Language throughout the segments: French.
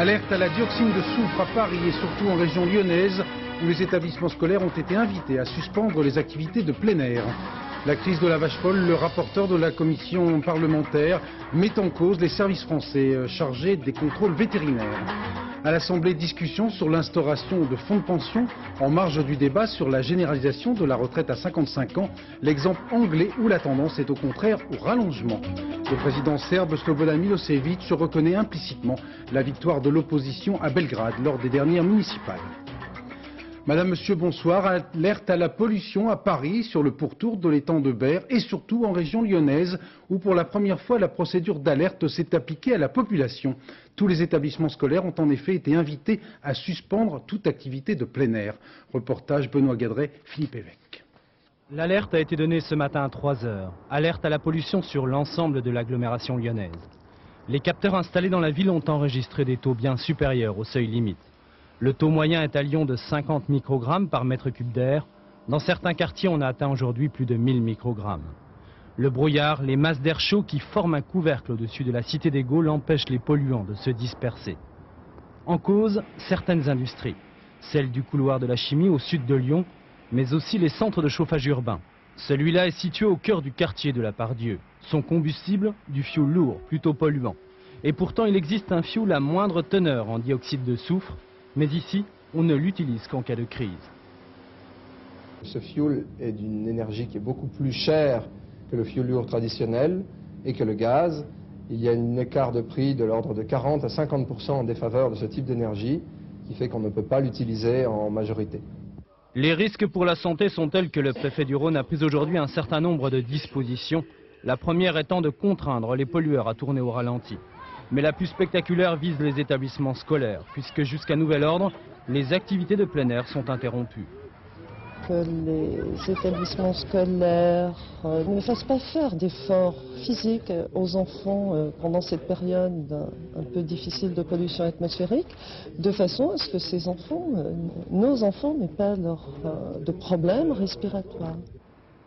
Alerte à la dioxine de soufre à Paris et surtout en région lyonnaise, où les établissements scolaires ont été invités à suspendre les activités de plein air. La crise de la vache folle, le rapporteur de la commission parlementaire met en cause les services français chargés des contrôles vétérinaires. À l'Assemblée, discussion sur l'instauration de fonds de pension en marge du débat sur la généralisation de la retraite à 55 ans, l'exemple anglais où la tendance est au contraire au rallongement. Le président serbe Slobodan Milosevic reconnaît implicitement la victoire de l'opposition à Belgrade lors des dernières municipales. Madame, Monsieur, bonsoir. Alerte à la pollution à Paris sur le pourtour de l'étang de Berre et surtout en région lyonnaise où pour la première fois la procédure d'alerte s'est appliquée à la population. Tous les établissements scolaires ont en effet été invités à suspendre toute activité de plein air. Reportage Benoît Gadret, Philippe Évêque. L'alerte a été donnée ce matin à 3 h. Alerte à la pollution sur l'ensemble de l'agglomération lyonnaise. Les capteurs installés dans la ville ont enregistré des taux bien supérieurs au seuil limite. Le taux moyen est à Lyon de 50 microgrammes par mètre cube d'air. Dans certains quartiers, on a atteint aujourd'hui plus de 1000 microgrammes. Le brouillard, les masses d'air chaud qui forment un couvercle au-dessus de la cité des Gaules empêchent les polluants de se disperser. En cause, certaines industries. Celle du couloir de la chimie au sud de Lyon, mais aussi les centres de chauffage urbain. Celui-là est situé au cœur du quartier de la Part-Dieu. Son combustible, du fioul lourd, plutôt polluant. Et pourtant, il existe un fioul à moindre teneur en dioxyde de soufre. Mais ici, on ne l'utilise qu'en cas de crise. Ce fioul est d'une énergie qui est beaucoup plus chère que le fioul lourd traditionnel et que le gaz. Il y a un écart de prix de l'ordre de 40 à 50% en défaveur de ce type d'énergie qui fait qu'on ne peut pas l'utiliser en majorité. Les risques pour la santé sont tels que le préfet du Rhône a pris aujourd'hui un certain nombre de dispositions. La première étant de contraindre les pollueurs à tourner au ralenti. Mais la plus spectaculaire vise les établissements scolaires, puisque jusqu'à nouvel ordre, les activités de plein air sont interrompues. Que les établissements scolaires ne fassent pas faire d'efforts physiques aux enfants pendant cette période un peu difficile de pollution atmosphérique, de façon à ce que ces enfants, nos enfants, n'aient pas de problèmes respiratoires.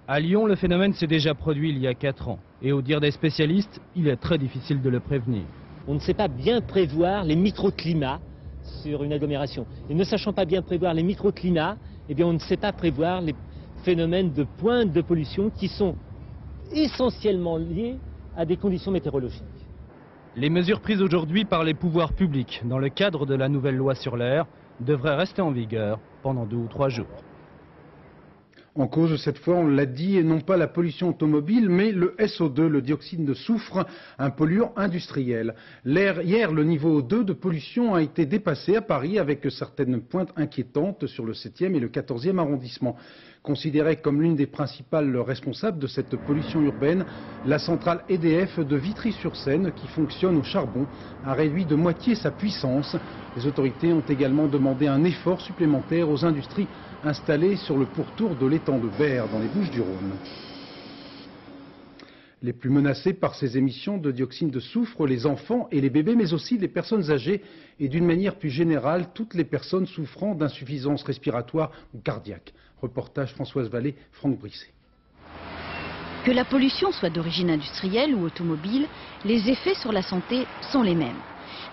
À Lyon, le phénomène s'est déjà produit il y a 4 ans. Et au dire des spécialistes, il est très difficile de le prévenir. On ne sait pas bien prévoir les microclimats sur une agglomération. Et ne sachant pas bien prévoir les microclimats, eh bien on ne sait pas prévoir les phénomènes de pointe de pollution qui sont essentiellement liés à des conditions météorologiques. Les mesures prises aujourd'hui par les pouvoirs publics dans le cadre de la nouvelle loi sur l'air devraient rester en vigueur pendant 2 ou 3 jours. En cause, cette fois, on l'a dit, et non pas la pollution automobile, mais le SO2, le dioxyde de soufre, un polluant industriel. Hier, le niveau 2 de pollution a été dépassé à Paris avec certaines pointes inquiétantes sur le 7e et le 14e arrondissement. Considérée comme l'une des principales responsables de cette pollution urbaine, la centrale EDF de Vitry-sur-Seine, qui fonctionne au charbon, a réduit de moitié sa puissance. Les autorités ont également demandé un effort supplémentaire aux industries installées sur le pourtour de l'étang de Berre dans les Bouches-du-Rhône. Les plus menacés par ces émissions de dioxyde de soufre, les enfants et les bébés, mais aussi les personnes âgées et d'une manière plus générale, toutes les personnes souffrant d'insuffisance respiratoire ou cardiaque. Reportage Françoise Vallée, Franck Brisset. Que la pollution soit d'origine industrielle ou automobile, les effets sur la santé sont les mêmes.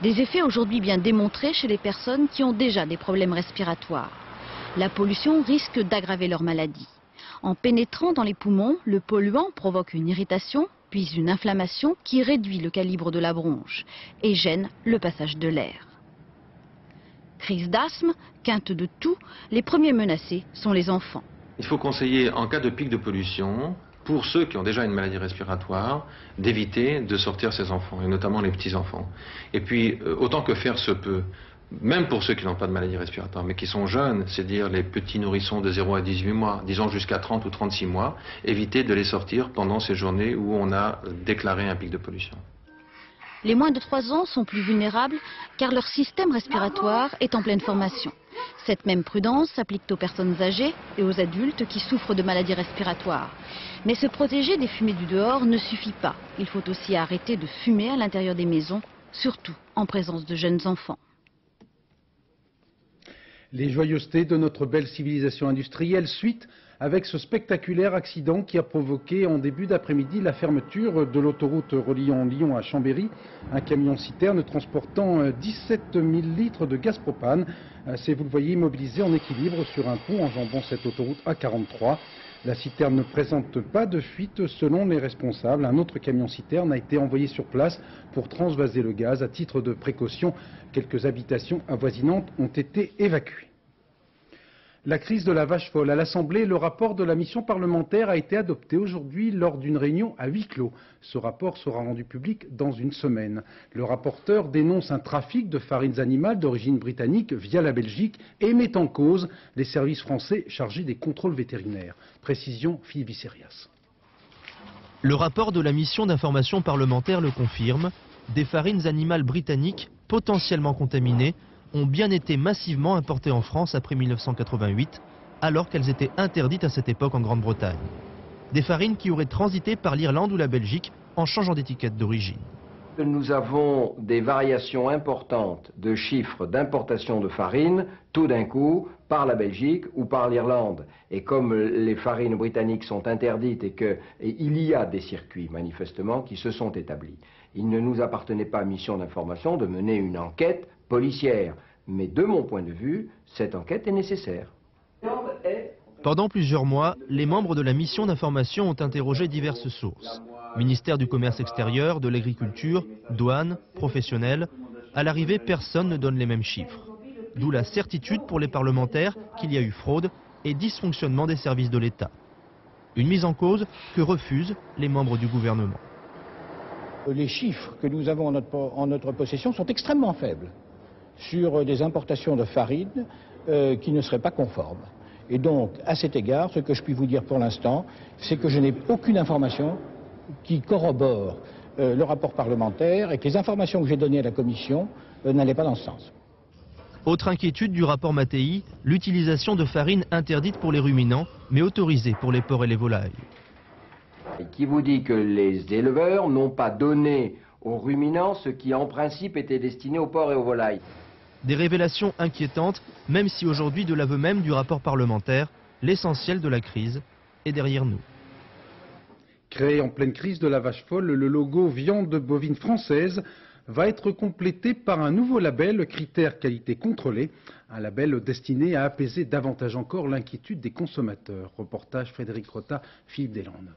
Des effets aujourd'hui bien démontrés chez les personnes qui ont déjà des problèmes respiratoires. La pollution risque d'aggraver leur maladie. En pénétrant dans les poumons, le polluant provoque une irritation, puis une inflammation qui réduit le calibre de la bronche et gêne le passage de l'air. Crise d'asthme, quinte de toux, les premiers menacés sont les enfants. Il faut conseiller en cas de pic de pollution, pour ceux qui ont déjà une maladie respiratoire, d'éviter de sortir ces enfants, et notamment les petits-enfants. Et puis, autant que faire se peut, même pour ceux qui n'ont pas de maladie respiratoire, mais qui sont jeunes, c'est-à-dire les petits nourrissons de 0 à 18 mois, disons jusqu'à 30 ou 36 mois, éviter de les sortir pendant ces journées où on a déclaré un pic de pollution. Les moins de 3 ans sont plus vulnérables car leur système respiratoire est en pleine formation. Cette même prudence s'applique aux personnes âgées et aux adultes qui souffrent de maladies respiratoires. Mais se protéger des fumées du dehors ne suffit pas. Il faut aussi arrêter de fumer à l'intérieur des maisons, surtout en présence de jeunes enfants. Les joyeusetés de notre belle civilisation industrielle suite avec ce spectaculaire accident qui a provoqué en début d'après-midi la fermeture de l'autoroute reliant Lyon à Chambéry. Un camion-citerne transportant 17 000 litres de gaz propane s'est, vous le voyez, immobilisé en équilibre sur un pont enjambant cette autoroute A43. La citerne ne présente pas de fuite selon les responsables. Un autre camion-citerne a été envoyé sur place pour transvaser le gaz. À titre de précaution, quelques habitations avoisinantes ont été évacuées. La crise de la vache folle. À l'Assemblée, le rapport de la mission parlementaire a été adopté aujourd'hui lors d'une réunion à huis clos. Ce rapport sera rendu public dans une semaine. Le rapporteur dénonce un trafic de farines animales d'origine britannique via la Belgique et met en cause les services français chargés des contrôles vétérinaires. Précision, Philippe Visserias. Le rapport de la mission d'information parlementaire le confirme. Des farines animales britanniques potentiellement contaminées ont bien été massivement importées en France après 1988, alors qu'elles étaient interdites à cette époque en Grande-Bretagne. Des farines qui auraient transité par l'Irlande ou la Belgique en changeant d'étiquette d'origine. Nous avons des variations importantes de chiffres d'importation de farine, tout d'un coup, par la Belgique ou par l'Irlande. Et comme les farines britanniques sont interdites et il y a des circuits, manifestement, qui se sont établis. Il ne nous appartenait pas à mission d'information de mener une enquête policière. Mais de mon point de vue, cette enquête est nécessaire. Pendant plusieurs mois, les membres de la mission d'information ont interrogé diverses sources. Ministère du Commerce extérieur, de l'Agriculture, douane, professionnels. À l'arrivée, personne ne donne les mêmes chiffres. D'où la certitude pour les parlementaires qu'il y a eu fraude et dysfonctionnement des services de l'État. Une mise en cause que refusent les membres du gouvernement. Les chiffres que nous avons en notre possession sont extrêmement faibles sur des importations de farine qui ne seraient pas conformes. Et donc, à cet égard, ce que je puis vous dire pour l'instant, c'est que je n'ai aucune information qui corrobore le rapport parlementaire et que les informations que j'ai données à la Commission n'allaient pas dans ce sens. Autre inquiétude du rapport Mattei, l'utilisation de farine interdite pour les ruminants, mais autorisée pour les porcs et les volailles. Et qui vous dit que les éleveurs n'ont pas donné aux ruminants ce qui en principe était destiné aux porcs et aux volailles. Des révélations inquiétantes, même si aujourd'hui, de l'aveu même du rapport parlementaire, l'essentiel de la crise est derrière nous. Créé en pleine crise de la vache folle, le logo viande bovine française va être complété par un nouveau label Critères qualité contrôlée, un label destiné à apaiser davantage encore l'inquiétude des consommateurs. Reportage Frédéric Rota, Philippe Deslandes.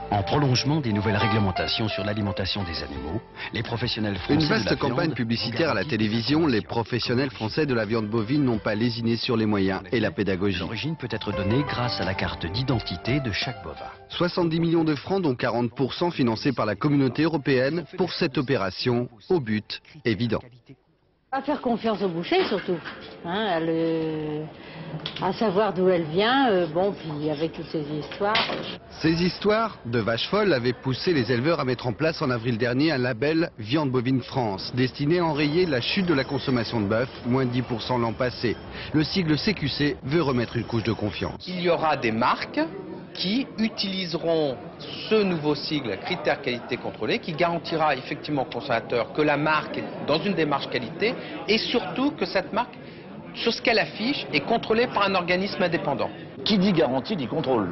En prolongement des nouvelles réglementations sur l'alimentation des animaux, les professionnels français Une vaste campagne publicitaire à la télévision, les professionnels français de la viande bovine n'ont pas lésiné sur les moyens et la pédagogie. L'origine peut être donnée grâce à la carte d'identité de chaque bovin. 70 millions de francs, dont 40% financés par la communauté européenne pour cette opération, au but évident. À faire confiance au boucher surtout, hein, à savoir d'où elle vient, bon, puis avec toutes ces histoires. Ces histoires de vaches folles avaient poussé les éleveurs à mettre en place en avril dernier un label Viande bovine France, destiné à enrayer la chute de la consommation de bœuf, moins de 10% l'an passé. Le sigle CQC veut remettre une couche de confiance. Il y aura des marques qui utiliseront ce nouveau sigle Critères qualité contrôlée qui garantira effectivement au consommateur que la marque est dans une démarche qualité et surtout que cette marque, sur ce qu'elle affiche, est contrôlée par un organisme indépendant. Qui dit garantie dit contrôle.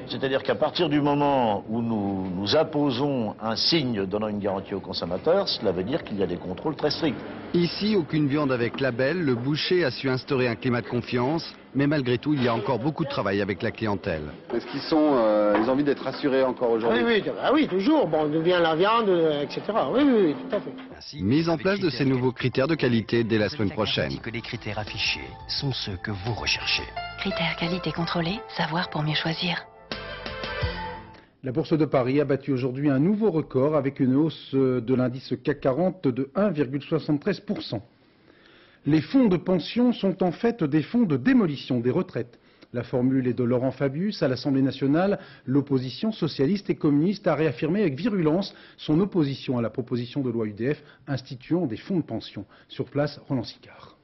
C'est-à-dire qu'à partir du moment où nous imposons un signe donnant une garantie au consommateur, cela veut dire qu'il y a des contrôles très stricts. Ici, aucune viande avec label, le boucher a su instaurer un climat de confiance, mais malgré tout, il y a encore beaucoup de travail avec la clientèle. Est-ce qu'ils ont envie d'être rassurés encore aujourd'hui? Oui, toujours. Bon, d'où vient la viande, etc. Oui, tout à fait. Mise en place de ces nouveaux critères de qualité dès la semaine prochaine. Que les critères affichés sont ceux que vous recherchez. Critères qualité contrôlés, savoir pour mieux choisir. La Bourse de Paris a battu aujourd'hui un nouveau record avec une hausse de l'indice CAC 40 de 1,73%. Les fonds de pension sont en fait des fonds de démolition des retraites. La formule est de Laurent Fabius. À l'Assemblée nationale, l'opposition socialiste et communiste a réaffirmé avec virulence son opposition à la proposition de loi UDF instituant des fonds de pension. Sur place, Roland Sicard.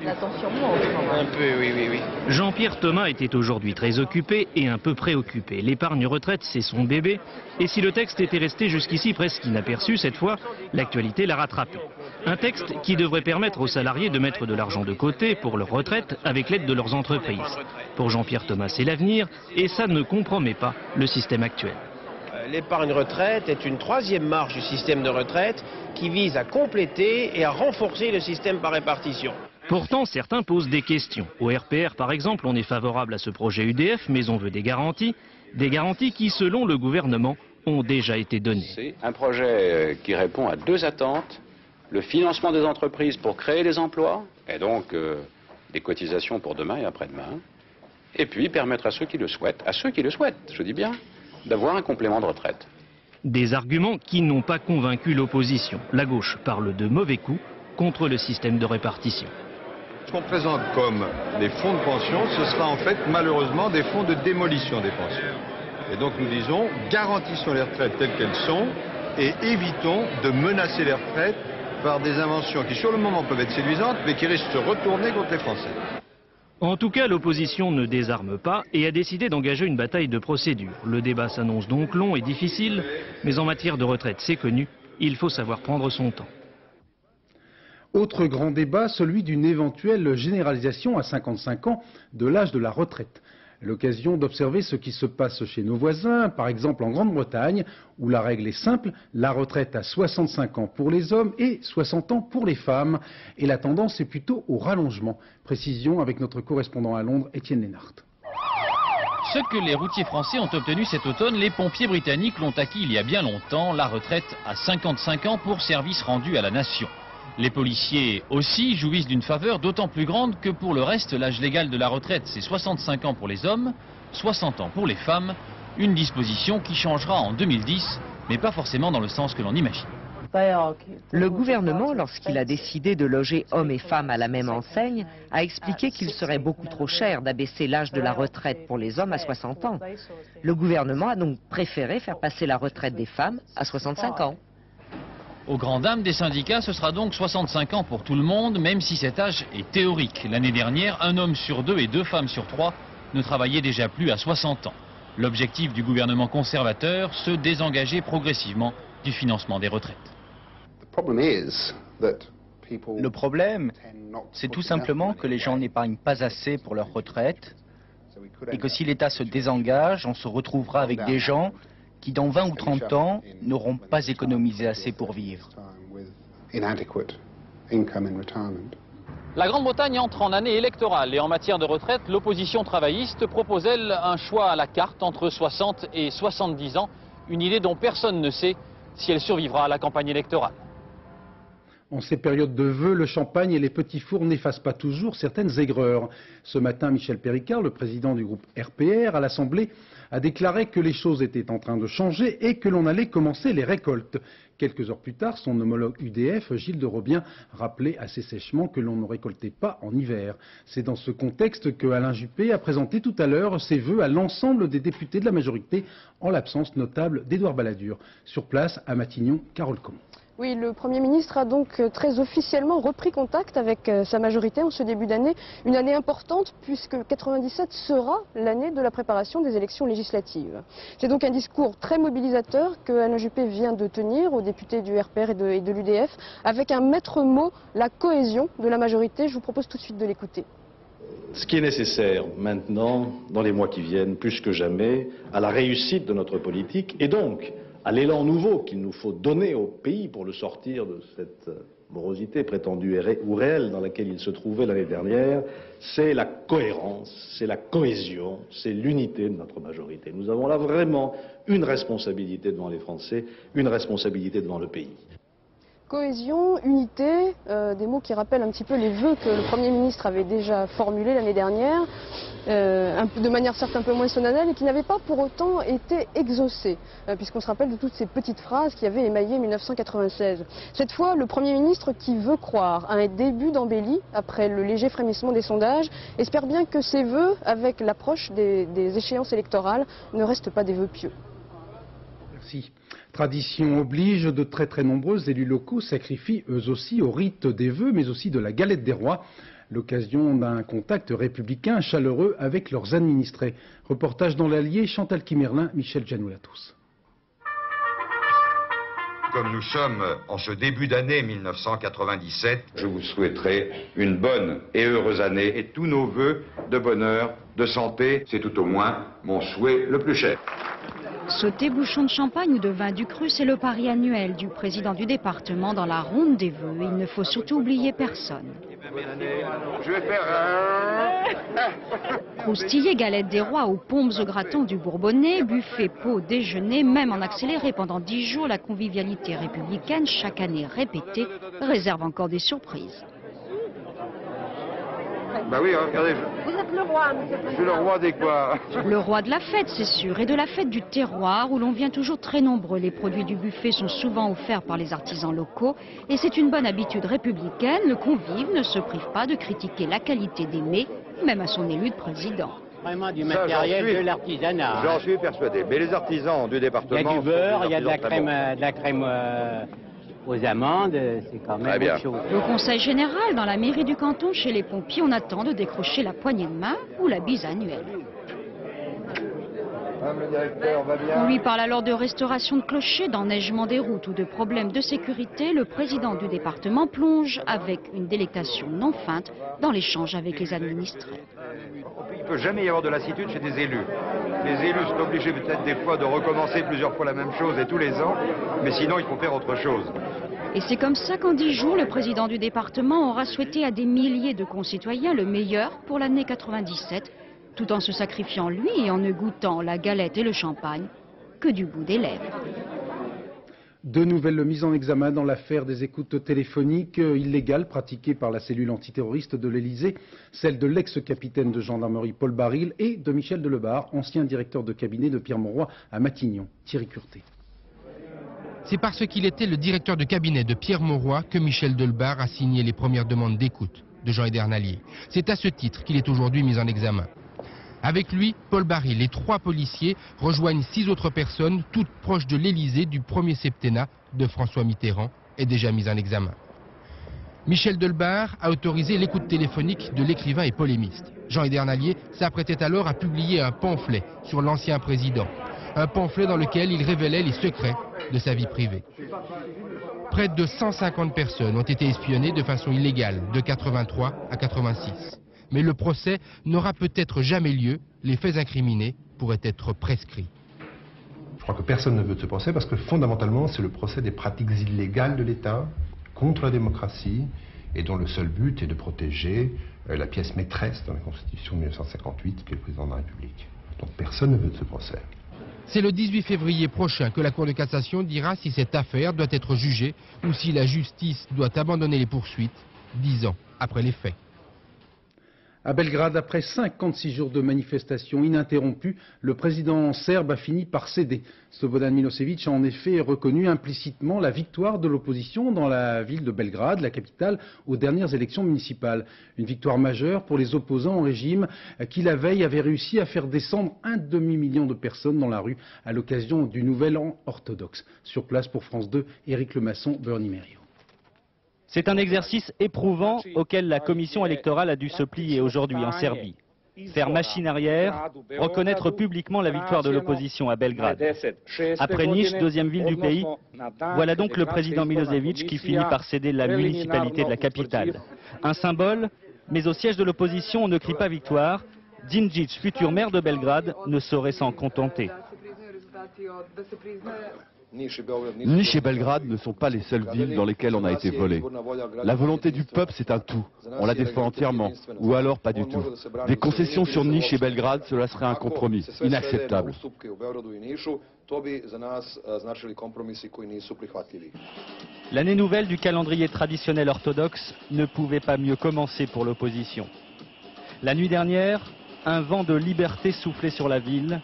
L'attention monte quand même. Un peu, oui. Jean-Pierre Thomas était aujourd'hui très occupé et un peu préoccupé. L'épargne retraite, c'est son bébé. Et si le texte était resté jusqu'ici presque inaperçu, cette fois, l'actualité l'a rattrapé. Un texte qui devrait permettre aux salariés de mettre de l'argent de côté pour leur retraite avec l'aide de leurs entreprises. Pour Jean-Pierre Thomas, c'est l'avenir et ça ne compromet pas le système actuel. L'épargne retraite est une troisième marche du système de retraite qui vise à compléter et à renforcer le système par répartition. Pourtant, certains posent des questions. Au RPR, par exemple, on est favorable à ce projet UDF, mais on veut des garanties qui, selon le gouvernement, ont déjà été données. C'est un projet qui répond à deux attentes, le financement des entreprises pour créer des emplois, et donc des cotisations pour demain et après-demain, et puis permettre à ceux qui le souhaitent, je dis bien, d'avoir un complément de retraite. Des arguments qui n'ont pas convaincu l'opposition. La gauche parle de mauvais coups contre le système de répartition. Ce qu'on présente comme des fonds de pension, ce sera en fait malheureusement des fonds de démolition des pensions. Et donc nous disons, garantissons les retraites telles qu'elles sont et évitons de menacer les retraites par des inventions qui sur le moment peuvent être séduisantes mais qui risquent de se retourner contre les Français. En tout cas, l'opposition ne désarme pas et a décidé d'engager une bataille de procédure. Le débat s'annonce donc long et difficile, mais en matière de retraite, c'est connu, il faut savoir prendre son temps. Autre grand débat, celui d'une éventuelle généralisation à 55 ans de l'âge de la retraite. L'occasion d'observer ce qui se passe chez nos voisins, par exemple en Grande-Bretagne, où la règle est simple, la retraite à 65 ans pour les hommes et 60 ans pour les femmes. Et la tendance est plutôt au rallongement. Précision avec notre correspondant à Londres, Étienne Lénart. Ce que les routiers français ont obtenu cet automne, les pompiers britanniques l'ont acquis il y a bien longtemps, la retraite à 55 ans pour service rendu à la nation. Les policiers aussi jouissent d'une faveur d'autant plus grande que pour le reste, l'âge légal de la retraite, c'est 65 ans pour les hommes, 60 ans pour les femmes, une disposition qui changera en 2010, mais pas forcément dans le sens que l'on imagine. Le gouvernement, lorsqu'il a décidé de loger hommes et femmes à la même enseigne, a expliqué qu'il serait beaucoup trop cher d'abaisser l'âge de la retraite pour les hommes à 60 ans. Le gouvernement a donc préféré faire passer la retraite des femmes à 65 ans. Aux grandes dames des syndicats, ce sera donc 65 ans pour tout le monde, même si cet âge est théorique. L'année dernière, un homme sur deux et deux femmes sur trois ne travaillaient déjà plus à 60 ans. L'objectif du gouvernement conservateur, se désengager progressivement du financement des retraites. Le problème, c'est tout simplement que les gens n'épargnent pas assez pour leur retraite et que si l'État se désengage, on se retrouvera avec des gens qui dans 20 ou 30 ans n'auront pas économisé assez pour vivre. La Grande-Bretagne entre en année électorale et en matière de retraite, l'opposition travailliste propose, elle, un choix à la carte entre 60 et 70 ans, une idée dont personne ne sait si elle survivra à la campagne électorale. En ces périodes de vœux, le champagne et les petits fours n'effacent pas toujours certaines aigreurs. Ce matin, Michel Péricard, le président du groupe RPR à l'Assemblée, a déclaré que les choses étaient en train de changer et que l'on allait commencer les récoltes. Quelques heures plus tard, son homologue UDF, Gilles de Robien, rappelait assez sèchement que l'on ne récoltait pas en hiver. C'est dans ce contexte que Alain Juppé a présenté tout à l'heure ses vœux à l'ensemble des députés de la majorité, en l'absence notable d'Édouard Balladur. Sur place, à Matignon, Carole Comon. Oui, le Premier ministre a donc très officiellement repris contact avec sa majorité en ce début d'année. Une année importante puisque 97 sera l'année de la préparation des élections législatives. C'est donc un discours très mobilisateur que Alain Juppé vient de tenir aux députés du RPR et de l'UDF avec un maître mot, la cohésion de la majorité. Je vous propose tout de suite de l'écouter. Ce qui est nécessaire maintenant, dans les mois qui viennent, plus que jamais, à la réussite de notre politique et donc à l'élan nouveau qu'il nous faut donner au pays pour le sortir de cette morosité prétendue ou réelle dans laquelle il se trouvait l'année dernière, c'est la cohérence, c'est la cohésion, c'est l'unité de notre majorité. Nous avons là vraiment une responsabilité devant les Français, une responsabilité devant le pays. Cohésion, unité, des mots qui rappellent un petit peu les vœux que le Premier ministre avait déjà formulés l'année dernière, de manière certes un peu moins solennelle, et qui n'avaient pas pour autant été exaucés, puisqu'on se rappelle de toutes ces petites phrases qui avaient émaillé 1996. Cette fois, le Premier ministre, qui veut croire à un début d'embellie, après le léger frémissement des sondages, espère bien que ces vœux, avec l'approche des échéances électorales, ne restent pas des vœux pieux. Merci. Tradition oblige, de très nombreux élus locaux sacrifient eux aussi au rite des vœux, mais aussi de la galette des rois, l'occasion d'un contact républicain chaleureux avec leurs administrés. Reportage dans l'Allier, Chantal Kimerlin, Michel Janoulatos. comme nous sommes en ce début d'année 1997, je vous souhaiterai une bonne et heureuse année et tous nos vœux de bonheur, de santé. C'est tout au moins mon souhait le plus cher. Sauter bouchon de champagne ou de vin du cru, c'est le pari annuel du président du département dans la ronde des vœux. Il ne faut surtout oublier personne. Je vais faire Croustillés, galettes des rois aux pompes au gratin du Bourbonnais, buffet, pot, déjeuner, même en accéléré pendant 10 jours, la convivialité républicaine, chaque année répétée, réserve encore des surprises. Bah oui, regardez. Vous êtes le roi, monsieur le Je suis le roi des quoi? Le roi de la fête, c'est sûr, et de la fête du terroir, où l'on vient toujours très nombreux. Les produits du buffet sont souvent offerts par les artisans locaux, et c'est une bonne habitude républicaine. Le convive ne se prive pas de critiquer la qualité des mets, même à son élu de président. Vraiment du matériel, de l'artisanat. J'en suis persuadé. Mais les artisans du département... Il y a du beurre, il y a de la crème aux amandes, c'est quand même autre chose. Au conseil général, dans la mairie du canton, chez les pompiers, on attend de décrocher la poignée de main ou la bise annuelle. Madame le directeur, va bien. On lui parle alors de restauration de clochers, d'enneigement des routes ou de problèmes de sécurité. Le président du département plonge avec une délectation non feinte dans l'échange avec les administrés. Il ne peut jamais y avoir de lassitude chez des élus. Les élus sont obligés peut-être des fois de recommencer plusieurs fois la même chose et tous les ans, mais sinon il faut faire autre chose. Et c'est comme ça qu'en 10 jours, le président du département aura souhaité à des milliers de concitoyens le meilleur pour l'année 97, tout en se sacrifiant lui et en ne goûtant la galette et le champagne que du bout des lèvres. De nouvelles mises en examen dans l'affaire des écoutes téléphoniques illégales pratiquées par la cellule antiterroriste de l'Élysée, celle de l'ex-capitaine de gendarmerie Paul Baril et de Michel Delbar, ancien directeur de cabinet de Pierre Mauroy à Matignon. Thierry Curté. C'est parce qu'il était le directeur de cabinet de Pierre Mauroy que Michel Delbar a signé les premières demandes d'écoute de Jean Edernalier. C'est à ce titre qu'il est aujourd'hui mis en examen. Avec lui, Paul Baril, les 3 policiers rejoignent 6 autres personnes, toutes proches de l'Élysée du premier septennat de François Mitterrand, est déjà mis en examen. Michel Delbar a autorisé l'écoute téléphonique de l'écrivain et polémiste. Jean Edernalier s'apprêtait alors à publier un pamphlet sur l'ancien président. Un pamphlet dans lequel il révélait les secrets de sa vie privée. Près de 150 personnes ont été espionnées de façon illégale de 83 à 86. Mais le procès n'aura peut-être jamais lieu, les faits incriminés pourraient être prescrits. Je crois que personne ne veut de ce procès parce que fondamentalement c'est le procès des pratiques illégales de l'État contre la démocratie et dont le seul but est de protéger la pièce maîtresse dans la Constitution de 1958 qui est le président de la République. Donc personne ne veut de ce procès. C'est le 18 février prochain que la Cour de cassation dira si cette affaire doit être jugée ou si la justice doit abandonner les poursuites 10 ans après les faits. À Belgrade, après 56 jours de manifestations ininterrompues, le président serbe a fini par céder. Slobodan Milosevic a en effet reconnu implicitement la victoire de l'opposition dans la ville de Belgrade, la capitale, aux dernières élections municipales. Une victoire majeure pour les opposants au régime qui, la veille, avait réussi à faire descendre 1 demi-million de personnes dans la rue à l'occasion du Nouvel An orthodoxe. Sur place pour France 2, Éric Lemasson, Bernie Merriot. C'est un exercice éprouvant auquel la commission électorale a dû se plier aujourd'hui en Serbie. Faire machine arrière, reconnaître publiquement la victoire de l'opposition à Belgrade. Après Niš, deuxième ville du pays, voilà donc le président Milosevic qui finit par céder la municipalité de la capitale. Un symbole, mais au siège de l'opposition, on ne crie pas victoire. Djindjic, futur maire de Belgrade, ne saurait s'en contenter. Niš et Belgrade ne sont pas les seules villes dans lesquelles on a été volé. La volonté du peuple, c'est un tout. On la défend entièrement, ou alors pas du tout. Des concessions sur Niš et Belgrade, cela serait un compromis inacceptable. L'année nouvelle du calendrier traditionnel orthodoxe ne pouvait pas mieux commencer pour l'opposition. La nuit dernière, un vent de liberté soufflait sur la ville.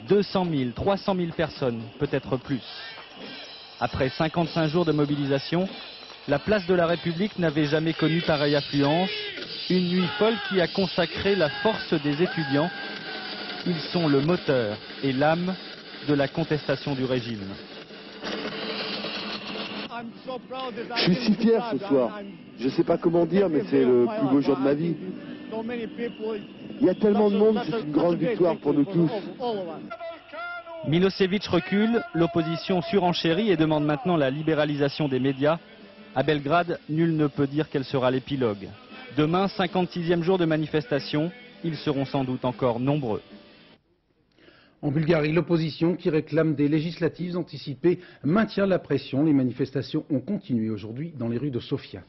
200 000, 300 000 personnes, peut-être plus. Après 55 jours de mobilisation, la place de la République n'avait jamais connu pareille affluence. Une nuit folle qui a consacré la force des étudiants. Ils sont le moteur et l'âme de la contestation du régime. Je suis si fier ce soir. Je ne sais pas comment dire, mais c'est le plus beau jour de ma vie. Il y a tellement de monde, c'est une grande victoire pour nous tous. Milosevic recule, l'opposition surenchérit et demande maintenant la libéralisation des médias. À Belgrade, nul ne peut dire quel sera l'épilogue. Demain, 56e jour de manifestation, ils seront sans doute encore nombreux. En Bulgarie, l'opposition qui réclame des législatives anticipées maintient la pression. Les manifestations ont continué aujourd'hui dans les rues de Sofia.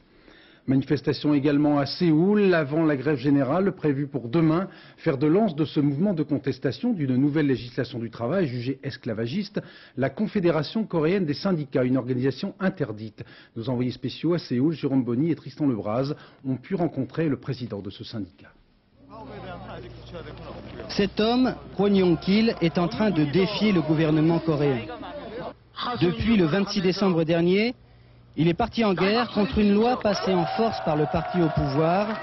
Manifestation également à Séoul, avant la grève générale prévue pour demain. Fer de lance de ce mouvement de contestation d'une nouvelle législation du travail jugée esclavagiste, la Confédération coréenne des syndicats, une organisation interdite. Nos envoyés spéciaux à Séoul, Jérôme Bonny et Tristan Lebras, ont pu rencontrer le président de ce syndicat. Cet homme, Kwon Yong-kil, est en train de défier le gouvernement coréen. Depuis le 26 décembre dernier, il est parti en guerre contre une loi passée en force par le parti au pouvoir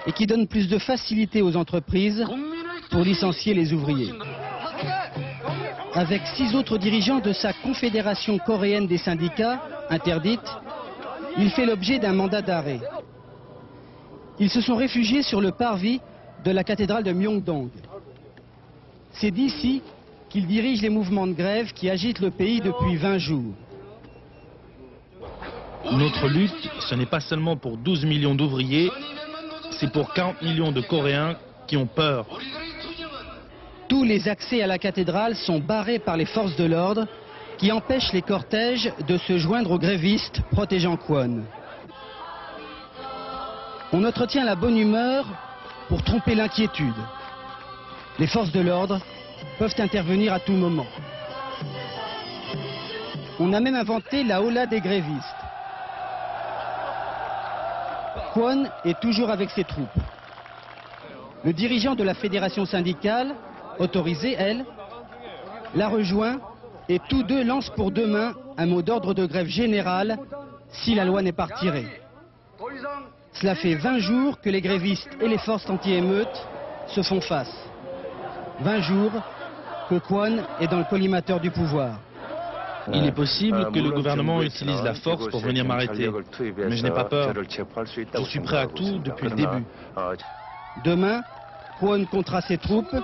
et qui donne plus de facilité aux entreprises pour licencier les ouvriers. Avec 6 autres dirigeants de sa Confédération coréenne des syndicats, interdite, il fait l'objet d'un mandat d'arrêt. Ils se sont réfugiés sur le parvis de la cathédrale de Myeongdong. C'est d'ici qu'il dirige les mouvements de grève qui agitent le pays depuis 20 jours. Notre lutte, ce n'est pas seulement pour 12 millions d'ouvriers, c'est pour 40 millions de Coréens qui ont peur. Tous les accès à la cathédrale sont barrés par les forces de l'ordre qui empêchent les cortèges de se joindre aux grévistes protégeant Kwon. On entretient la bonne humeur pour tromper l'inquiétude. Les forces de l'ordre peuvent intervenir à tout moment. On a même inventé la hola des grévistes. Kwon est toujours avec ses troupes. Le dirigeant de la fédération syndicale, autorisée, elle, la rejoint et tous deux lancent pour demain un mot d'ordre de grève générale si la loi n'est pas retirée. Cela fait 20 jours que les grévistes et les forces anti-émeutes se font face. 20 jours que Kwon est dans le collimateur du pouvoir. Il est possible que le gouvernement utilise la force pour venir m'arrêter, mais je n'ai pas peur. Je suis prêt à tout depuis le début. Demain, Kwon comptera ses troupes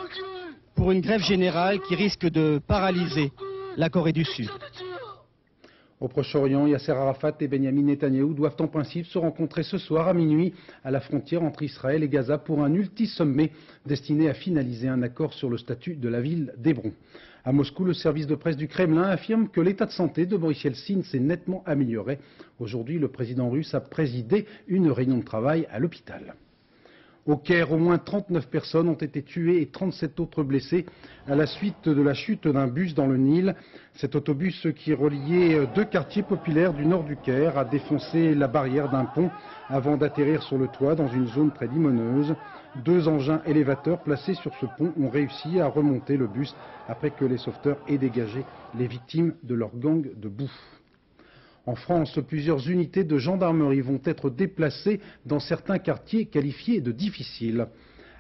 pour une grève générale qui risque de paralyser la Corée du Sud. Au Proche-Orient, Yasser Arafat et Benyamin Netanyahou doivent en principe se rencontrer ce soir à minuit à la frontière entre Israël et Gaza pour un ulti-sommet destiné à finaliser un accord sur le statut de la ville d'Hébron. À Moscou, le service de presse du Kremlin affirme que l'état de santé de Boris Yeltsin s'est nettement amélioré. Aujourd'hui, le président russe a présidé une réunion de travail à l'hôpital. Au Caire, au moins 39 personnes ont été tuées et 37 autres blessées à la suite de la chute d'un bus dans le Nil. Cet autobus qui reliait 2 quartiers populaires du nord du Caire a défoncé la barrière d'un pont avant d'atterrir sur le toit dans une zone très limoneuse. 2 engins élévateurs placés sur ce pont ont réussi à remonter le bus après que les sauveteurs aient dégagé les victimes de leur gang de boue. En France, plusieurs unités de gendarmerie vont être déplacées dans certains quartiers qualifiés de difficiles.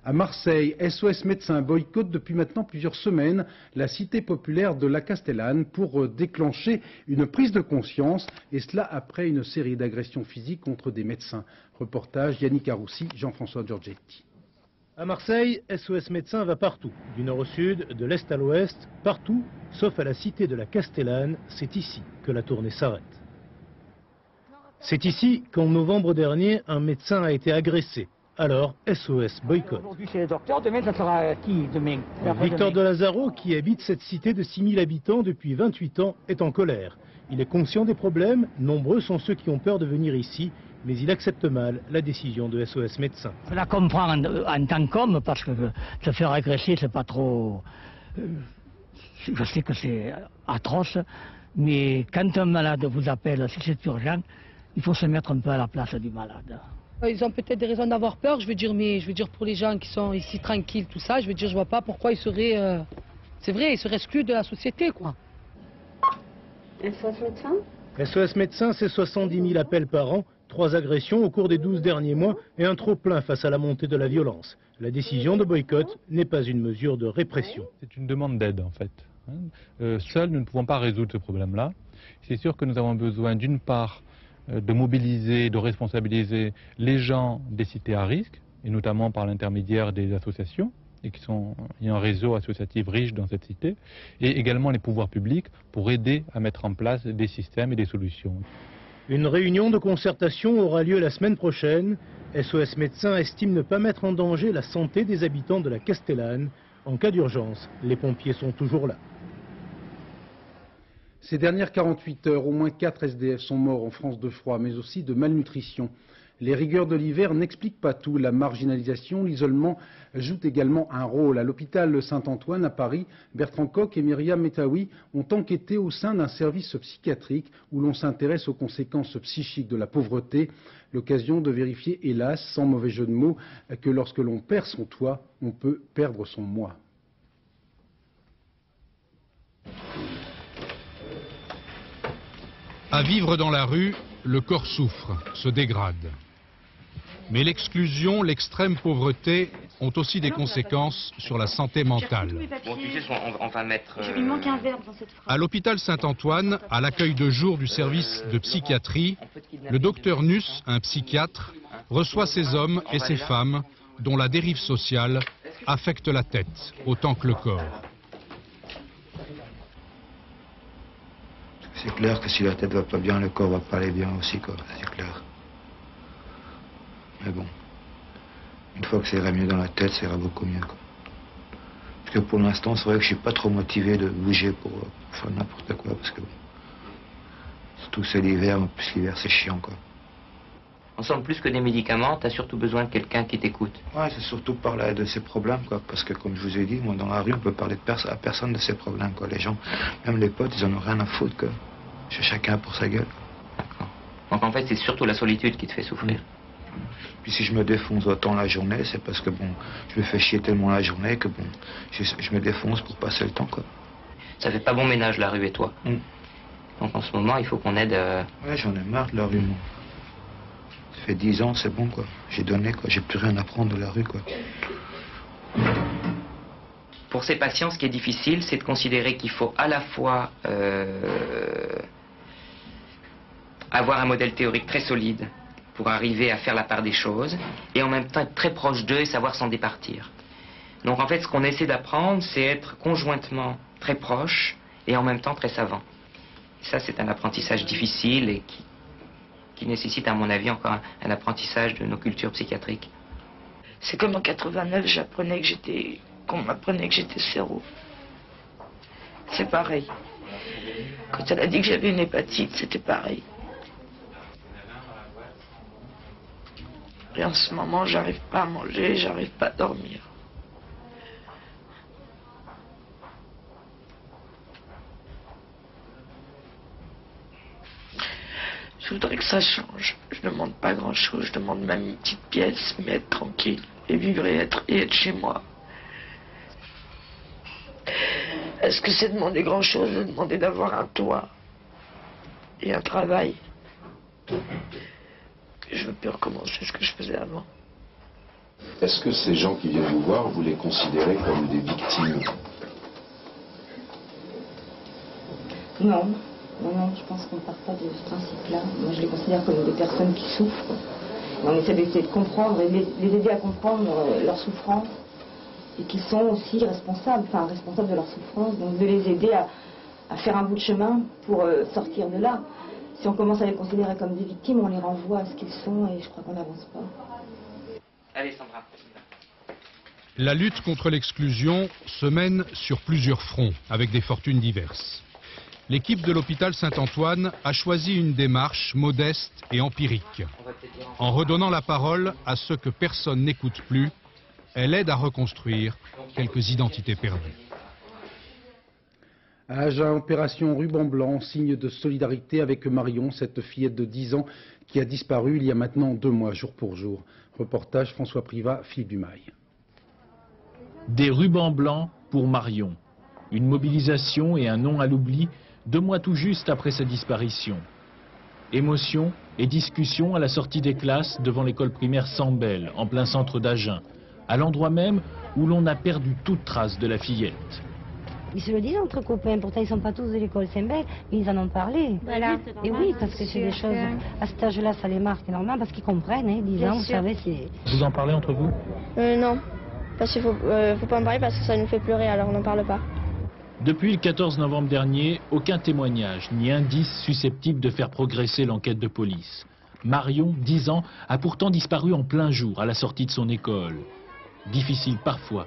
À Marseille, SOS Médecins boycotte depuis maintenant plusieurs semaines la cité populaire de La Castellane pour déclencher une prise de conscience, et cela après une série d'agressions physiques contre des médecins. Reportage Yannick Aroussi, Jean-François Giorgetti. À Marseille, SOS Médecins va partout, du nord au sud, de l'est à l'ouest, partout, sauf à la cité de La Castellane. C'est ici que la tournée s'arrête. C'est ici qu'en novembre dernier, un médecin a été agressé. Alors, SOS boycott. Aujourd'hui c'est le docteur, demain ça sera qui demain? Victor de Lazaro, qui habite cette cité de 6000 habitants depuis 28 ans, est en colère. Il est conscient des problèmes, nombreux sont ceux qui ont peur de venir ici, mais il accepte mal la décision de SOS Médecins. Je la comprends en tant qu'homme, parce que se faire agresser, c'est pas trop... je sais que c'est atroce, mais quand un malade vous appelle, si c'est urgent, il faut se mettre un peu à la place du malade. Ils ont peut-être des raisons d'avoir peur, je veux dire, mais pour les gens qui sont ici tranquilles, tout ça, je vois pas pourquoi ils seraient, c'est vrai, ils seraient exclus de la société, quoi. SOS Médecins ? SOS Médecins, c'est 70 000 appels par an, 3 agressions au cours des 12 derniers mois et un trop-plein face à la montée de la violence. La décision de boycott n'est pas une mesure de répression. C'est une demande d'aide, en fait. Seuls, nous ne pouvons pas résoudre ce problème-là. C'est sûr que nous avons besoin, d'une part, de mobiliser, de responsabiliser les gens des cités à risque, et notamment par l'intermédiaire des associations, et il y a un réseau associatif riche dans cette cité, et également les pouvoirs publics pour aider à mettre en place des systèmes et des solutions. Une réunion de concertation aura lieu la semaine prochaine. SOS Médecins estime ne pas mettre en danger la santé des habitants de la Castellane. En cas d'urgence, les pompiers sont toujours là. Ces dernières 48 heures, au moins 4 SDF sont morts en France de froid, mais aussi de malnutrition. Les rigueurs de l'hiver n'expliquent pas tout. La marginalisation, l'isolement jouent également un rôle. À l'hôpital Saint-Antoine à Paris, Bertrand Koch et Myriam Metaoui ont enquêté au sein d'un service psychiatrique où l'on s'intéresse aux conséquences psychiques de la pauvreté. L'occasion de vérifier, hélas, sans mauvais jeu de mots, que lorsque l'on perd son toit, on peut perdre son moi. À vivre dans la rue, le corps souffre, se dégrade. Mais l'exclusion, l'extrême pauvreté ont aussi des conséquences sur la santé mentale. Bon, tu sais, on va mettre... Il lui manque un verbe dans cette phrase. À l'hôpital Saint-Antoine, à l'accueil de jour du service de psychiatrie, le docteur Nuss, un psychiatre, reçoit ces hommes et ces femmes dont la dérive sociale affecte la tête autant que le corps. C'est clair que si la tête va pas bien, le corps va pas aller bien aussi, quoi. C'est clair. Mais bon, une fois que ça ira mieux dans la tête, ça ira beaucoup mieux, quoi. Parce que pour l'instant, c'est vrai que je suis pas trop motivé de bouger pour faire n'importe quoi, parce que bon, surtout c'est l'hiver, en plus l'hiver c'est chiant, quoi. Ensemble, plus que des médicaments, t'as surtout besoin de quelqu'un qui t'écoute. Ouais, c'est surtout parler de ses problèmes, quoi. Parce que comme je vous ai dit, moi dans la rue, on peut parler à personne de ses problèmes, quoi. Les gens, même les potes, ils en ont rien à foutre, quoi. Chacun pour sa gueule. D'accord. Donc en fait, c'est surtout la solitude qui te fait souffrir. Puis si je me défonce autant la journée, c'est parce que bon, je me fais chier tellement la journée que bon, je me défonce pour passer le temps, quoi. Ça fait pas bon ménage la rue et toi. Donc en ce moment, il faut qu'on aide... Ouais, j'en ai marre de la rue, moi. Ça fait 10 ans, c'est bon, quoi. J'ai donné, quoi. J'ai plus rien à prendre de la rue, quoi. Pour ces patients, ce qui est difficile, c'est de considérer qu'il faut à la fois avoir un modèle théorique très solide pour arriver à faire la part des choses, et en même temps être très proche d'eux et savoir s'en départir. Donc en fait, ce qu'on essaie d'apprendre, c'est être conjointement très proche et en même temps très savant. Et ça, c'est un apprentissage difficile et qui nécessite, à mon avis, encore un apprentissage de nos cultures psychiatriques. C'est comme en 89, qu'on m'apprenait que j'étais séro. C'est pareil. Quand elle a dit que j'avais une hépatite, c'était pareil. Et en ce moment, j'arrive pas à manger, j'arrive pas à dormir. Je voudrais que ça change. Je ne demande pas grand-chose, je demande même une petite pièce, mais être tranquille et vivre et être chez moi. Est-ce que c'est demander grand-chose de demander d'avoir un toit et un travail? Je veux plus recommencer ce que je faisais avant. Est-ce que ces gens qui viennent vous voir, vous les considérez comme des victimes? Non, je pense qu'on ne part pas de ce principe-là. Moi, je les considère comme des personnes qui souffrent. Et on essaie d'essayer de comprendre et les aider à comprendre leur souffrance et qu'ils sont aussi responsables de leur souffrance. Donc de les aider à faire un bout de chemin pour sortir de là. Si on commence à les considérer comme des victimes, on les renvoie à ce qu'ils sont et je crois qu'on n'avance pas. Allez, Sandra. La lutte contre l'exclusion se mène sur plusieurs fronts, avec des fortunes diverses. L'équipe de l'hôpital Saint-Antoine a choisi une démarche modeste et empirique. En redonnant la parole à ceux que personne n'écoute plus, elle aide à reconstruire quelques identités perdues. À Agen, opération ruban blanc, signe de solidarité avec Marion, cette fillette de 10 ans qui a disparu il y a maintenant 2 mois, jour pour jour. Reportage François Privat, Philippe Dumail. Des rubans blancs pour Marion. Une mobilisation et un nom à l'oubli 2 mois tout juste après sa disparition. Émotion et discussion à la sortie des classes devant l'école primaire Sambel, en plein centre d'Agen, à l'endroit même où l'on a perdu toute trace de la fillette. Ils se le disent entre copains, pourtant ils ne sont pas tous de l'école Saint-Bec, mais ils en ont parlé. Voilà. Et oui, parce que c'est des choses, à cet âge-là, ça les marque énormément, parce qu'ils comprennent, hein, 10 ans, vous savez, c'est... Vous en parlez entre vous? Non. parce qu'il faut pas en parler parce que ça nous fait pleurer, alors on n'en parle pas. Depuis le 14 novembre dernier, aucun témoignage ni indice susceptible de faire progresser l'enquête de police. Marion, 10 ans, a pourtant disparu en plein jour à la sortie de son école. Difficile parfois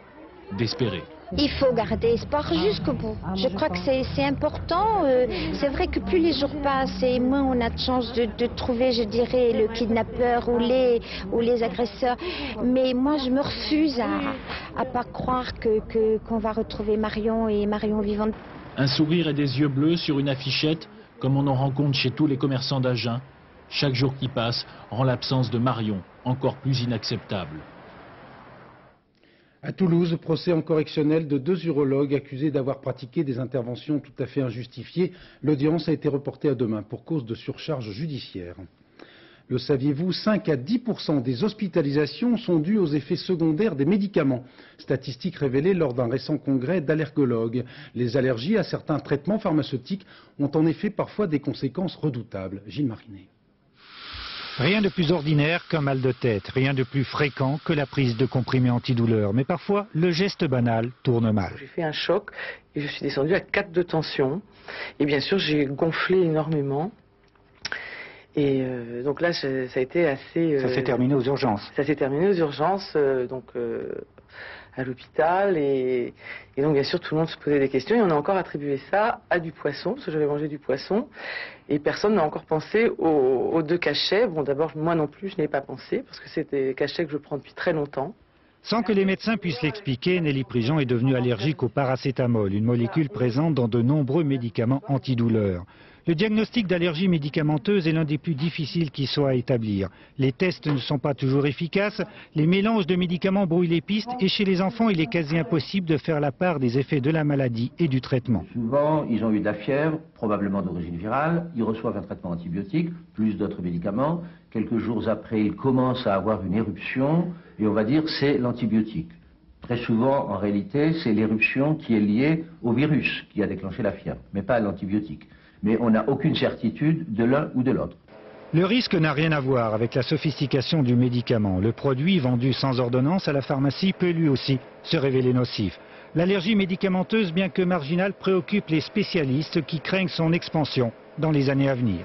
d'espérer. Il faut garder espoir jusqu'au bout. Je crois que c'est important. C'est vrai que plus les jours passent et moins on a de chance de trouver, je dirais, le kidnappeur ou les agresseurs. Mais moi, je me refuse à pas croire qu'on va retrouver Marion et Marion vivante. Un sourire et des yeux bleus sur une affichette, comme on en rencontre chez tous les commerçants d'Agen. Chaque jour qui passe rend l'absence de Marion encore plus inacceptable. À Toulouse, procès en correctionnel de 2 urologues accusés d'avoir pratiqué des interventions tout à fait injustifiées. L'audience a été reportée à demain pour cause de surcharge judiciaire. Le saviez-vous, 5 à 10% des hospitalisations sont dues aux effets secondaires des médicaments. Statistiques révélées lors d'un récent congrès d'allergologues. Les allergies à certains traitements pharmaceutiques ont en effet parfois des conséquences redoutables. Gilles Marinet. Rien de plus ordinaire qu'un mal de tête, rien de plus fréquent que la prise de comprimés antidouleurs. Mais parfois, le geste banal tourne mal. J'ai fait un choc et je suis descendue à 4 de tension. Et bien sûr, j'ai gonflé énormément. Et donc là, ça a été assez... Ça s'est terminé aux urgences. Ça s'est terminé aux urgences, à l'hôpital. Et donc, bien sûr, tout le monde se posait des questions. Et on a encore attribué ça à du poisson, parce que j'avais mangé du poisson. Et personne n'a encore pensé aux 2 cachets. Bon, d'abord, moi non plus, je n'y ai pas pensé, parce que c'est des cachets que je prends depuis très longtemps. Sans que les médecins puissent l'expliquer, Nelly Prigent est devenue allergique au paracétamol, une molécule présente dans de nombreux médicaments antidouleurs. Le diagnostic d'allergie médicamenteuse est l'un des plus difficiles qui soit à établir. Les tests ne sont pas toujours efficaces, les mélanges de médicaments brouillent les pistes et chez les enfants, il est quasi impossible de faire la part des effets de la maladie et du traitement. Souvent, ils ont eu de la fièvre, probablement d'origine virale, ils reçoivent un traitement antibiotique, plus d'autres médicaments. Quelques jours après, ils commencent à avoir une éruption et on va dire c'est l'antibiotique. Très souvent, en réalité, c'est l'éruption qui est liée au virus qui a déclenché la fièvre, mais pas à l'antibiotique. Mais on n'a aucune certitude de l'un ou de l'autre. Le risque n'a rien à voir avec la sophistication du médicament. Le produit vendu sans ordonnance à la pharmacie peut lui aussi se révéler nocif. L'allergie médicamenteuse, bien que marginale, préoccupe les spécialistes qui craignent son expansion dans les années à venir.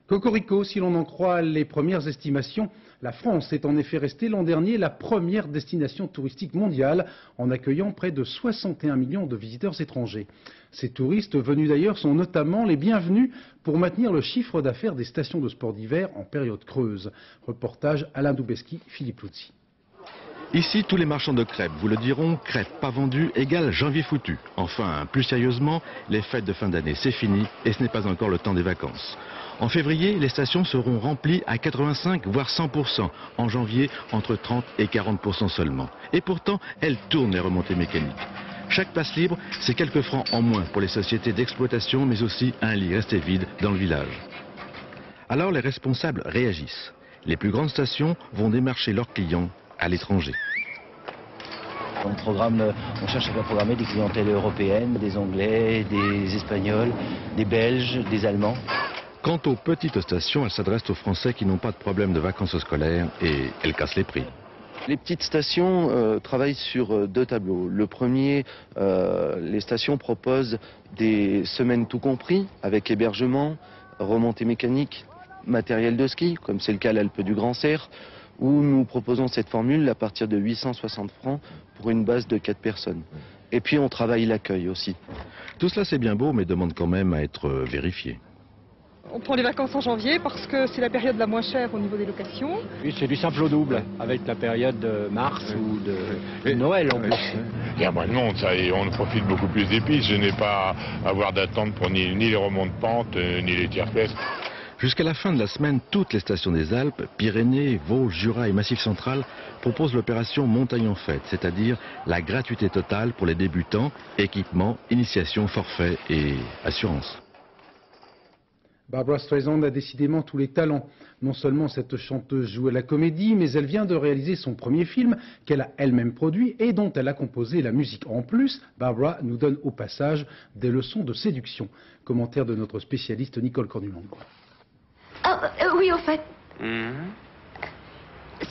Cocorico, si l'on en croit les premières estimations, la France est en effet restée l'an dernier la première destination touristique mondiale en accueillant près de 61 millions de visiteurs étrangers. Ces touristes venus d'ailleurs sont notamment les bienvenus pour maintenir le chiffre d'affaires des stations de sport d'hiver en période creuse. Reportage Alain Doubeski, Philippe Luzzi. Ici, tous les marchands de crêpes vous le diront, crêpes pas vendues égale janvier foutu. Enfin, plus sérieusement, les fêtes de fin d'année, c'est fini et ce n'est pas encore le temps des vacances. En février, les stations seront remplies à 85 voire 100%. En janvier, entre 30 et 40% seulement. Et pourtant, elles tournent les remontées mécaniques. Chaque place libre, c'est quelques francs en moins pour les sociétés d'exploitation, mais aussi un lit resté vide dans le village. Alors les responsables réagissent. Les plus grandes stations vont démarcher leurs clients à l'étranger. On cherche à programmer des clientèles européennes, des Anglais, des Espagnols, des Belges, des Allemands. Quant aux petites stations, elles s'adressent aux Français qui n'ont pas de problème de vacances scolaires et elles cassent les prix. Les petites stations travaillent sur 2 tableaux. Le premier, les stations proposent des semaines tout compris, avec hébergement, remontée mécanique, matériel de ski, comme c'est le cas à l'Alpe du Grand Cerf, où nous proposons cette formule à partir de 860 francs pour une base de 4 personnes. Et puis on travaille l'accueil aussi. Tout cela c'est bien beau, mais demande quand même à être vérifié. On prend les vacances en janvier parce que c'est la période la moins chère au niveau des locations. Oui, c'est du simple au double, avec la période de mars ou de Noël en plus. Il y a moins de monde, ça, et on profite beaucoup plus des pistes. Je n'ai pas à avoir d'attente pour ni les remontes de pente, ni les tiers-pièces. Jusqu'à la fin de la semaine, toutes les stations des Alpes, Pyrénées, Vosges, Jura et Massif Central proposent l'opération Montagne en Fête, c'est-à-dire la gratuité totale pour les débutants, équipement, initiation, forfait et assurance. Barbra Streisand a décidément tous les talents. Non seulement cette chanteuse joue à la comédie, mais elle vient de réaliser son premier film qu'elle a elle-même produit et dont elle a composé la musique. En plus, Barbra nous donne au passage des leçons de séduction. Commentaire de notre spécialiste Nicole Cornulango. Oui, au fait.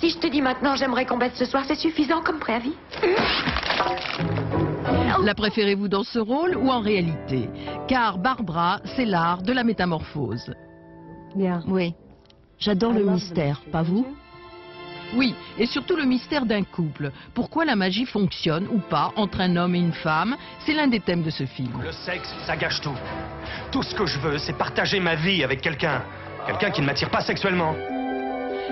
Si je te dis maintenant j'aimerais qu'on batte ce soir, c'est suffisant comme préavis? La préférez-vous dans ce rôle ou en réalité? Car Barbara, c'est l'art de la métamorphose. Oui. J'adore le mystère, pas vous? Oui, et surtout le mystère d'un couple. Pourquoi la magie fonctionne ou pas entre un homme et une femme, c'est l'un des thèmes de ce film. Le sexe, ça gâche tout. Tout ce que je veux, c'est partager ma vie avec quelqu'un. Quelqu'un qui ne m'attire pas sexuellement.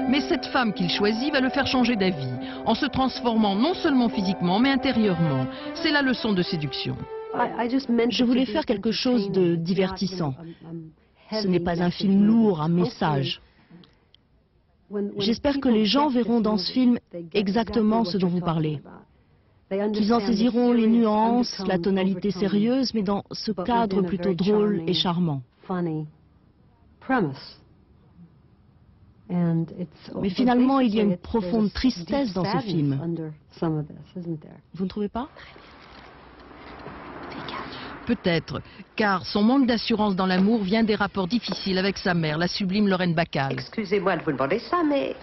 Mais cette femme qu'il choisit va le faire changer d'avis, en se transformant non seulement physiquement, mais intérieurement. C'est la leçon de séduction. Je voulais faire quelque chose de divertissant. Ce n'est pas un film lourd, un message. J'espère que les gens verront dans ce film exactement ce dont vous parlez. Qu'ils en saisiront les nuances, la tonalité sérieuse, mais dans ce cadre plutôt drôle et charmant. Mais finalement, il y a une profonde tristesse dans ce film. Vous ne trouvez pas? Peut-être, car son manque d'assurance dans l'amour vient des rapports difficiles avec sa mère, la sublime Lorraine Bacall. Excusez-moi de vous demander ça, mais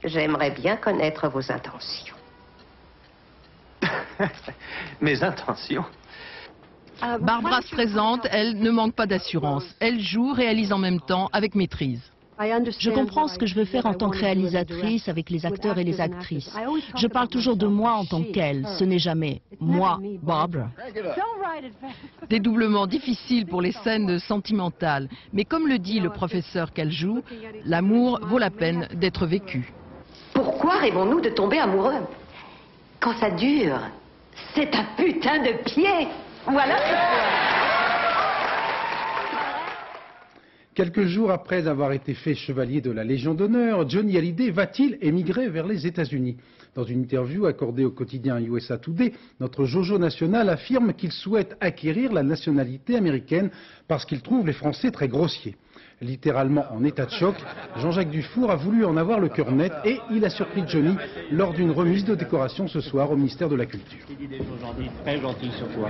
j'aimerais bien connaître vos intentions. Mes intentions? Barbara se présente, elle ne manque pas d'assurance. Elle joue, réalise en même temps, avec maîtrise. Je comprends ce que je veux faire en tant que réalisatrice avec les acteurs et les actrices. Je parle toujours de moi en tant qu'elle. Ce n'est jamais moi, Barbara. Dédoublement difficile pour les scènes sentimentales. Mais comme le dit le professeur qu'elle joue, l'amour vaut la peine d'être vécu. Pourquoi rêvons-nous de tomber amoureux? Quand ça dure, c'est un putain de pied. Voilà pourquoi. Quelques jours après avoir été fait chevalier de la Légion d'honneur, Johnny Hallyday va-t-il émigrer vers les États-Unis? Dans une interview accordée au quotidien USA Today, notre Jojo national affirme qu'il souhaite acquérir la nationalité américaine parce qu'il trouve les Français très grossiers. Littéralement en état de choc, Jean-Jacques Dufour a voulu en avoir le cœur net et il a surpris Johnny lors d'une remise de décoration ce soir au ministère de la Culture. Très gentil sur toi.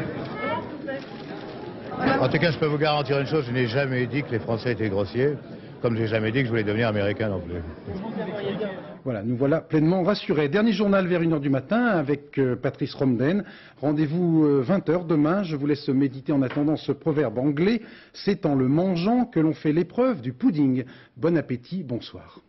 En tout cas, je peux vous garantir une chose, je n'ai jamais dit que les Français étaient grossiers, comme je n'ai jamais dit que je voulais devenir américain non plus. Voilà, nous voilà pleinement rassurés. Dernier journal vers 1h du matin avec Patrice Romden. Rendez-vous 20h demain. Je vous laisse méditer en attendant ce proverbe anglais. C'est en le mangeant que l'on fait l'épreuve du pudding. Bon appétit, bonsoir.